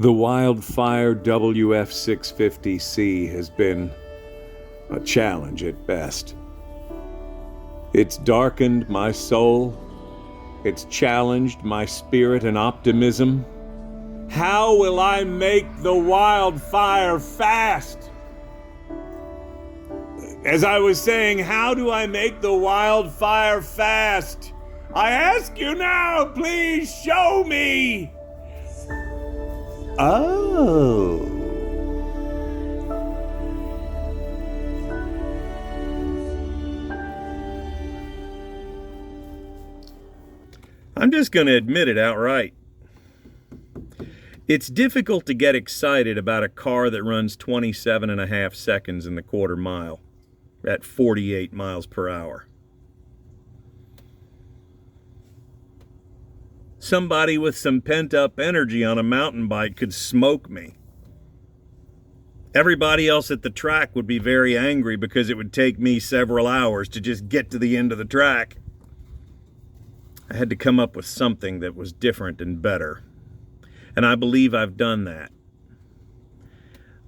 The Wildfire WF650C has been a challenge at best. It's darkened my soul. It's challenged my spirit and optimism. How will I make the wildfire fast? As I was saying, how do I make the wildfire fast? I ask you now, please show me. Oh. I'm just going to admit it outright. It's difficult to get excited about a car that runs 27.5 seconds in the quarter mile at 48 miles per hour. Somebody with some pent-up energy on a mountain bike could smoke me. Everybody else at the track would be very angry because it would take me several hours to just get to the end of the track. I had to come up with something that was different and better. And I believe I've done that.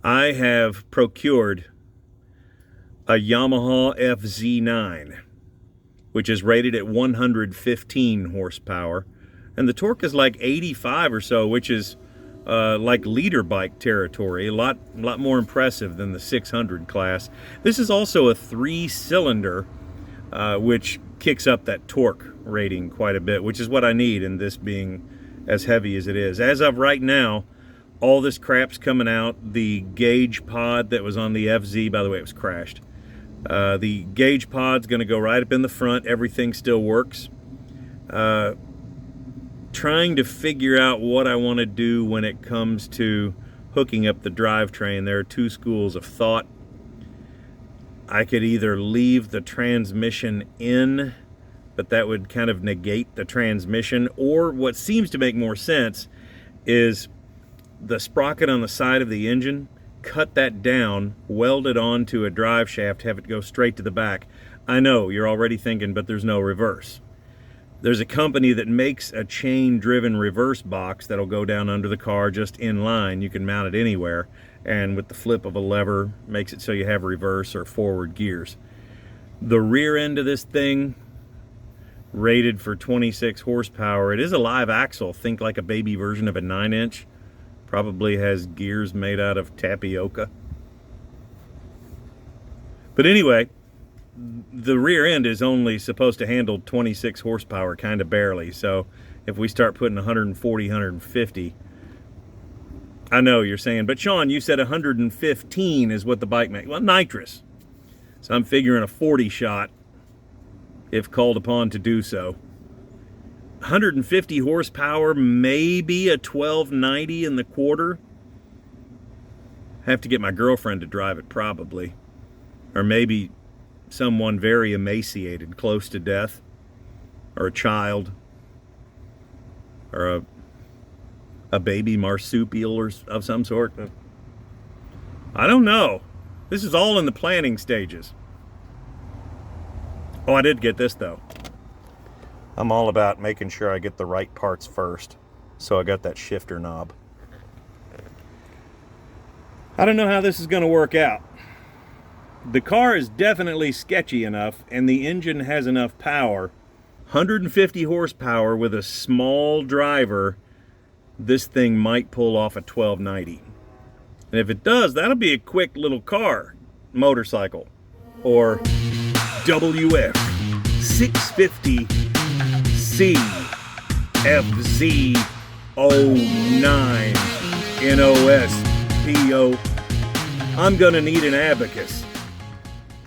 I have procured a Yamaha FZ09, which is rated at 115 horsepower. And the torque is like 85 or so, which is like leader bike territory, a lot more impressive than the 600 class. This is also a 3-cylinder, which kicks up that torque rating quite a bit, which is what I need in this being as heavy as it is. As of right now, all this crap's coming out. The gauge pod that was on the FZ, by the way, it was crashed. The gauge pod's going to go right up in the front. Everything still works. Trying to figure out what I want to do when it comes to hooking up the drivetrain. There are two schools of thought. I could either leave the transmission in, but that would kind of negate the transmission, or what seems to make more sense is the sprocket on the side of the engine, cut that down, weld it onto a drive shaft, have it go straight to the back. I know you're already thinking, but there's no reverse. There's a company that makes a chain-driven reverse box that'll go down under the car just in line. You can mount it anywhere, and with the flip of a lever, makes it so you have reverse or forward gears. The rear end of this thing, rated for 26 horsepower, it is a live axle. Think like a baby version of a 9-inch. Probably has gears made out of tapioca. But anyway, the rear end is only supposed to handle 26 horsepower, kind of barely. So if we start putting 140, 150, I know you're saying, but Sean, you said 115 is what the bike makes. Well, nitrous. So I'm figuring a 40 shot if called upon to do so. 150 horsepower, maybe a 1290 in the quarter. Have to get my girlfriend to drive it probably. Or maybe someone very emaciated, close to death, or a child, or a baby marsupial or of some sort. I don't know. This is all in the planning stages. Oh, I did get this though. I'm all about making sure I get the right parts first. So I got that shifter knob. I don't know how this is going to work out. The car is definitely sketchy enough, and the engine has enough power. 150 horsepower with a small driver, this thing might pull off a 1290. And if it does, that'll be a quick little car, motorcycle, or WF650C FZ09 NOSPO. I'm gonna need an abacus.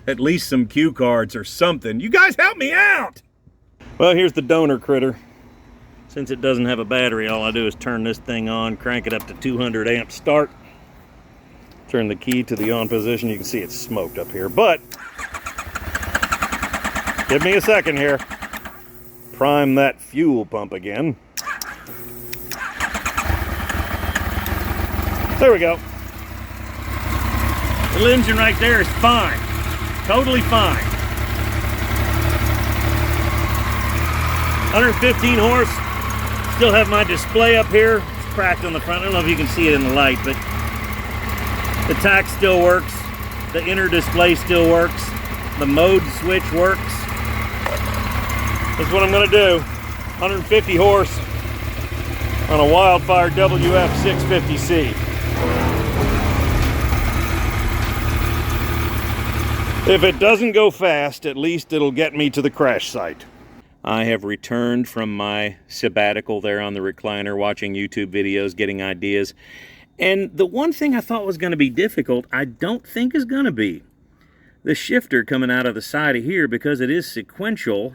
At least some cue cards or something. You guys help me out! Well, here's the donor critter. Since it doesn't have a battery, all I do is turn this thing on, crank it up to 200 amp start, turn the key to the on position. You can see it's smoked up here, but give me a second here. Prime that fuel pump again. There we go. The engine right there is fine. Totally fine. 115 horse. Still have my display up here. cracked on the front. I don't know if you can see it in the light, but the tack still works. The inner display still works. The mode switch works. That's what I'm gonna do. 150 horse on a Wildfire WF650C. If it doesn't go fast, at least it'll get me to the crash site. I have returned from my sabbatical there on the recliner, watching YouTube videos, getting ideas. And the one thing I thought was going to be difficult, I don't think is going to be. The shifter coming out of the side of here, because it is sequential,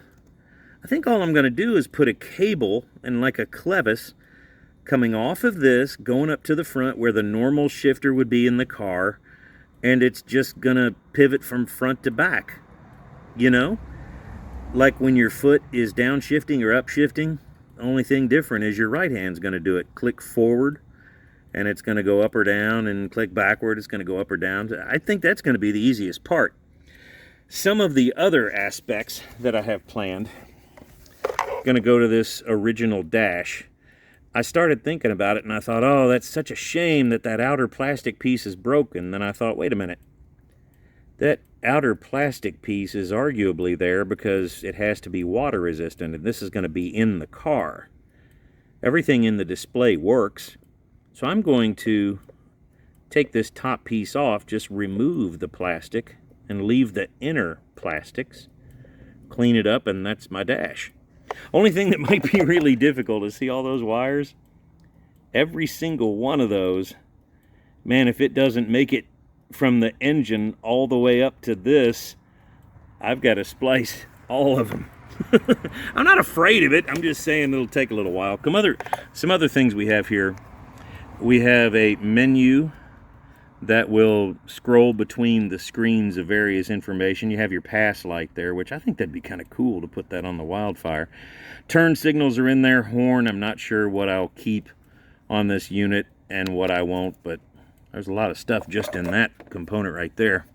I think all I'm going to do is put a cable and like a clevis coming off of this, going up to the front where the normal shifter would be in the car, and it's just going to pivot from front to back. You know? Like when your foot is downshifting or upshifting, the only thing different is your right hand's going to do it. Click forward, and it's going to go up or down, and click backward, it's going to go up or down. I think that's going to be the easiest part. Some of the other aspects that I have planned, going to go to this original dash. I started thinking about it, and I thought, oh, that's such a shame that that outer plastic piece is broken. Then I thought, wait a minute. That outer plastic piece is arguably there because it has to be water resistant, and this is going to be in the car. Everything in the display works. So I'm going to take this top piece off, just remove the plastic, and leave the inner plastics, clean it up, and that's my dash. Only thing that might be really difficult is see all those wires? Every single one of those, man, if it doesn't make it from the engine all the way up to this, I've got to splice all of them. I'm not afraid of it, I'm just saying it'll take a little while. Some other things we have here. We have a menu that will scroll between the screens of various information. You have your pass light there, which I think that'd be kind of cool to put that on the Wildfire. Turn signals are in there. Horn, I'm not sure what I'll keep on this unit and what I won't, but there's a lot of stuff just in that component right there.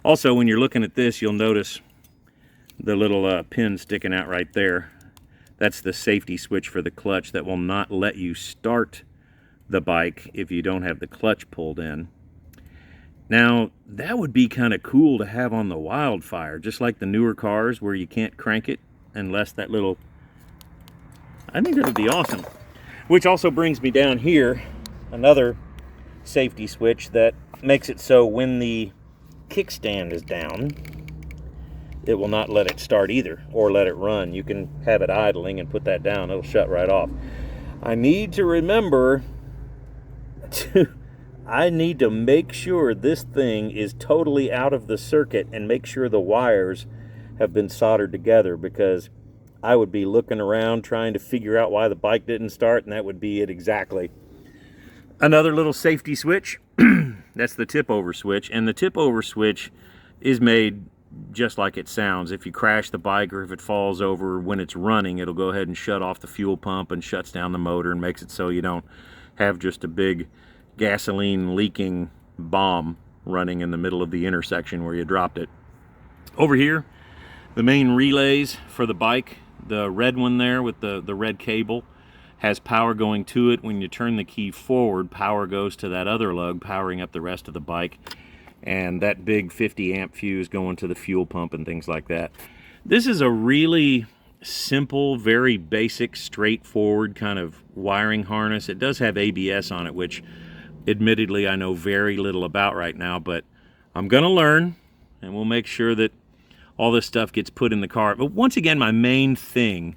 Also, when you're looking at this, you'll notice the little pin sticking out right there. That's the safety switch for the clutch that will not let you start the bike if you don't have the clutch pulled in. Now, that would be kind of cool to have on the Wildfire, just like the newer cars where you can't crank it unless that little... I think that would be awesome. Which also brings me down here, another safety switch that makes it so when the kickstand is down, it will not let it start either, or let it run. You can have it idling and put that down, it'll shut right off. I need to remember I need to make sure this thing is totally out of the circuit and make sure the wires have been soldered together, because I would be looking around trying to figure out why the bike didn't start, and that would be it exactly. Another little safety switch, that's the tip over switch, and the tip over switch is made just like it sounds. If you crash the bike or if it falls over when it's running, it'll go ahead and shut off the fuel pump and shuts down the motor and makes it so you don't have just a big gasoline leaking bomb running in the middle of the intersection where you dropped it. Over here, the main relays for the bike, the red one there with the red cable, has power going to it. When you turn the key forward, power goes to that other lug, powering up the rest of the bike. And that big 50 amp fuse going to the fuel pump and things like that. This is a really simple, very basic, straightforward kind of wiring harness. It does have ABS on it, which admittedly I know very little about right now, but I'm gonna learn, and we'll make sure that all this stuff gets put in the car. But once again, my main thing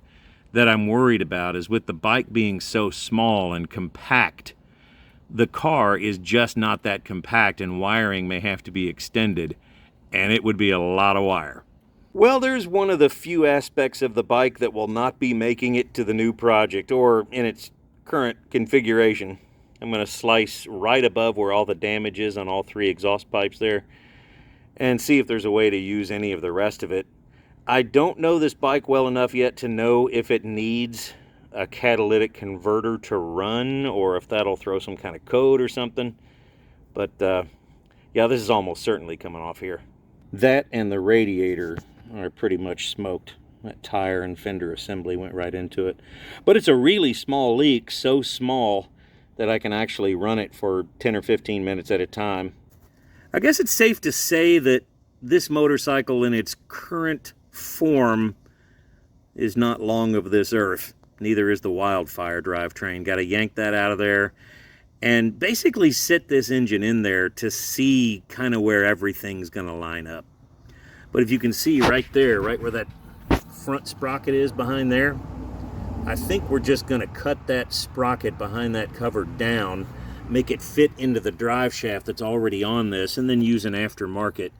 that I'm worried about is with the bike being so small and compact, the car is just not that compact, and wiring may have to be extended, and it would be a lot of wire. Well, there's one of the few aspects of the bike that will not be making it to the new project, or in its current configuration. I'm going to slice right above where all the damage is on all three exhaust pipes there, and see if there's a way to use any of the rest of it. I don't know this bike well enough yet to know if it needs a catalytic converter to run, or if that'll throw some kind of code or something. But yeah, this is almost certainly coming off here. That and the radiator are pretty much smoked. That tire and fender assembly went right into it. But it's a really small leak, so small that I can actually run it for 10 or 15 minutes at a time. I guess it's safe to say that this motorcycle in its current form is not long of this earth. Neither is the Wildfire drivetrain. Got to yank that out of there and basically sit this engine in there to see kind of where everything's going to line up. But if you can see right there, right where that front sprocket is behind there, I think we're just going to cut that sprocket behind that cover down, make it fit into the drive shaft that's already on this, and then use an aftermarket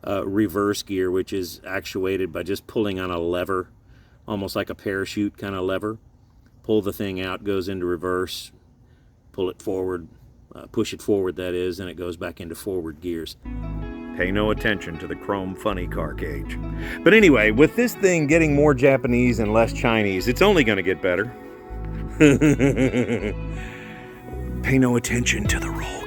reverse gear, which is actuated by just pulling on a lever, almost like a parachute kind of lever. Pull the thing out, goes into reverse, pull it forward, push it forward, that is, and it goes back into forward gears. Pay no attention to the chrome funny car cage. But anyway, with this thing getting more Japanese and less Chinese, it's only going to get better. Pay no attention to the roll